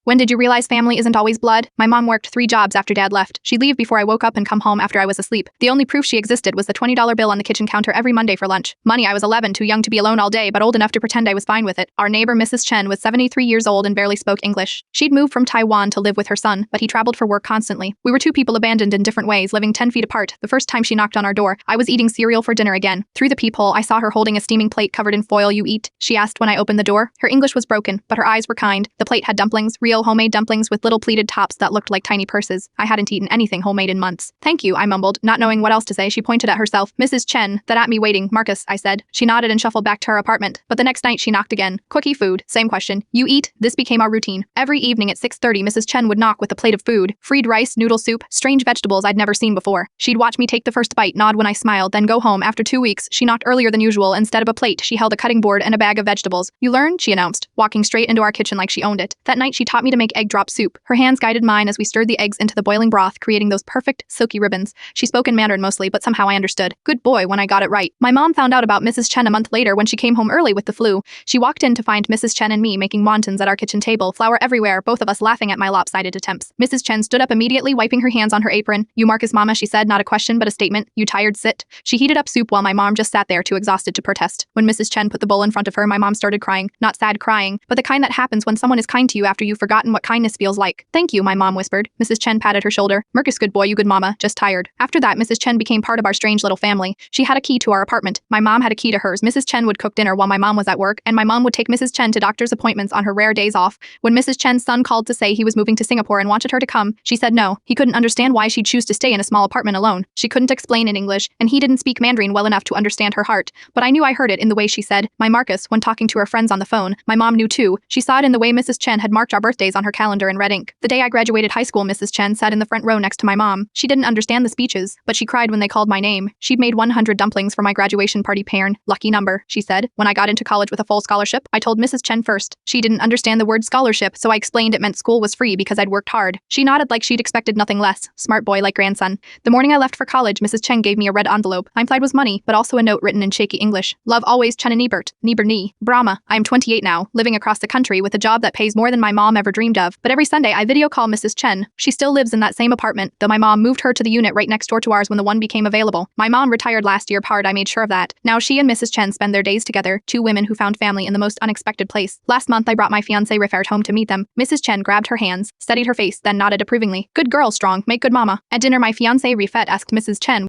When did you realize family isn't always blood? My mom worked 3 jobs after Dad left. She'd leave before I woke up and come home after I was asleep. The only proof she existed was the $20 bill on the kitchen counter every Monday for lunch. Money, I was 11, too young to be alone all day, but old enough to pretend I was fine with it. Our neighbor, Mrs. Chen, was 73 years old and barely spoke English. She'd moved from Taiwan to live with her son, but he traveled for work constantly. We were 2 people abandoned in different ways, living 10 feet apart. The first time she knocked on our door, I was eating cereal for dinner again. Through the peephole, I saw her holding a steaming plate covered in foil. "You eat?" she asked when I opened the door. Her English was broken, but her eyes were kind. The plate had dumplings, real homemade dumplings with little pleated tops that looked like tiny purses. I hadn't eaten anything homemade in months. "Thank you," I mumbled, not knowing what else to say. She pointed at herself. "Mrs. Chen, that at me waiting, Marcus," I said. She nodded and shuffled back to her apartment. But the next night she knocked again. "Cookie, food?" Same question. "You eat?" This became our routine. Every evening at 6:30, Mrs. Chen would knock with a plate of food. Fried rice, noodle soup, strange vegetables I'd never seen before. She'd watch me take the first bite, nod when I smiled, then go home. After 2 weeks, she knocked earlier than usual. Instead of a plate, she held a cutting board and a bag of vegetables. "You learn?" she announced, walking straight into our kitchen like she owned it. That night she taught me to make egg drop soup. Her hands guided mine as we stirred the eggs into the boiling broth, creating those perfect, silky ribbons. She spoke in Mandarin mostly, but somehow I understood. Good boy when I got it right. My mom found out about Mrs. Chen a month later when she came home early with the flu. She walked in to find Mrs. Chen and me making wontons at our kitchen table, flour everywhere, both of us laughing at my lopsided attempts. Mrs. Chen stood up immediately, wiping her hands on her apron. "You Marcus, Mama," she said, not a question but a statement. "You tired? Sit." She heated up soup while my mom just sat there, too exhausted to protest. When Mrs. Chen put the bowl in front of her, my mom started crying. Not sad crying, but the kind that happens when someone is kind to you after you've forgotten what kindness feels like. "Thank you," my mom whispered. Mrs. Chen patted her shoulder. "Marcus, good boy, you good mama, just tired." After that, Mrs. Chen became part of our strange little family. She had a key to our apartment. My mom had a key to hers. Mrs. Chen would cook dinner while my mom was at work, and my mom would take Mrs. Chen to doctor's appointments on her rare days off. When Mrs. Chen's son called to say he was moving to Singapore and wanted her to come, she said no. He couldn't understand why she'd choose to stay in a small apartment alone. She couldn't explain in English, and he didn't speak Mandarin well enough to understand her heart. But I knew I heard it in the way she said, "My Marcus," when talking to her friends on the phone. My mom knew too. She saw it in the way Mrs. Chen had marked our birthdays on her calendar in red ink. The day I graduated high school, Mrs. Chen sat in the front row next to my mom. She didn't understand the speeches, but she cried when they called my name. She'd made 100 dumplings for my graduation party. Pairn. "Lucky number," she said. When I got into college with a full scholarship, I told Mrs. Chen first. She didn't understand the word scholarship, so I explained it meant school was free because I'd worked hard. She nodded like she'd expected nothing less. Smart boy like grandson. The morning I left for college, Mrs. Chen gave me a red envelope. Inside was money, but also a note written in shaky English. "Love always, Chen and Ebert. Nieber nie. Brahma." I'm 28 now, living across the country with a job that pays more than my mom ever dreamed of. But every Sunday I video call Mrs. Chen. She still lives in that same apartment, though my mom moved her to the unit right next door to ours when the one became available. My mom retired last year, I made sure of that. Now she and Mrs. Chen spend their days together, 2 women who found family in the most unexpected place. Last month I brought my fiancé Rifert home to meet them. Mrs. Chen grabbed her hands, studied her face, then nodded approvingly. "Good girl, strong, make good mama." At dinner my fiancé Rifet asked Mrs. Chen